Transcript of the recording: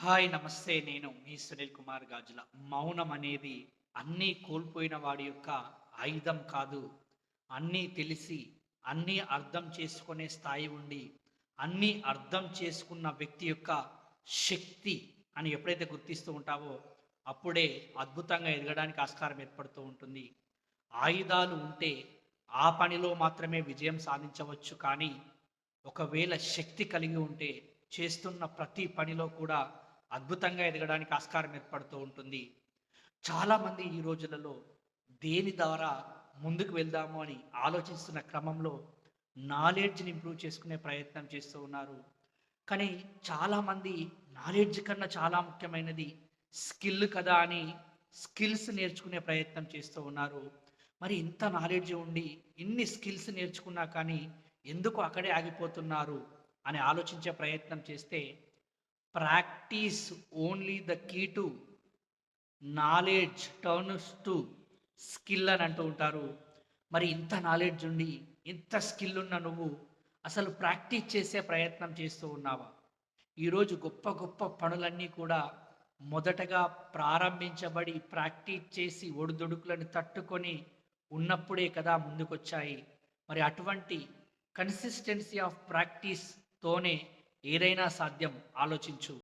Hi నమస్తే. నేను మీ సునీల్ కుమార్ గాజుల. మౌనం అనేది అన్నీ కోల్పోయిన వాడి యొక్క ఆయుధం కాదు. అన్నీ తెలిసి, అన్నీ అర్థం చేసుకునే స్థాయి ఉండి, అన్నీ అర్థం చేసుకున్న వ్యక్తి యొక్క శక్తి అని ఎప్పుడైతే గుర్తిస్తూ ఉంటావో, అప్పుడే అద్భుతంగా ఎదగడానికి ఆస్కారం ఏర్పడుతూ ఉంటుంది. ఆయుధాలు ఉంటే ఆ పనిలో మాత్రమే విజయం సాధించవచ్చు. కానీ ఒకవేళ శక్తి కలిగి ఉంటే చేస్తున్న ప్రతి పనిలో కూడా అద్భుతంగా ఎదగడానికి ఆస్కారం ఏర్పడుతూ ఉంటుంది. చాలామంది ఈ రోజులలో దేని ద్వారా ముందుకు వెళ్దాము అని ఆలోచిస్తున్న క్రమంలో నాలెడ్జ్‌ని ఇంప్రూవ్ చేసుకునే ప్రయత్నం చేస్తూ ఉన్నారు. కానీ చాలామంది నాలెడ్జ్ కన్నా చాలా ముఖ్యమైనది స్కిల్ కదా అని స్కిల్స్ నేర్చుకునే ప్రయత్నం చేస్తూ ఉన్నారు. మరి ఇంత నాలెడ్జ్ ఉండి, ఇన్ని స్కిల్స్ నేర్చుకున్నా కానీ ఎందుకు అక్కడే ఆగిపోతున్నారు అని ఆలోచించే ప్రయత్నం చేస్తే practice only the key to knowledge turns to skill అని అంటూ ఉంటారు. మరి ఇంత నాలెడ్జ్ ఉండి, ఇంత స్కిల్ ఉన్న నువ్వు అసలు ప్రాక్టీస్ చేసే ప్రయత్నం చేస్తూ ఉన్నావా? ఈరోజు గొప్ప గొప్ప పనులన్నీ కూడా మొదటగా ప్రారంభించబడి ప్రాక్టీస్ చేసి ఒడిదుడుకులను తట్టుకొని ఉన్నప్పుడే కదా ముందుకొచ్చాయి. మరి అటువంటి కన్సిస్టెన్సీ ఆఫ్ ప్రాక్టీస్‌తోనే ఏదైనా సాధ్యం. ఆలోచించు.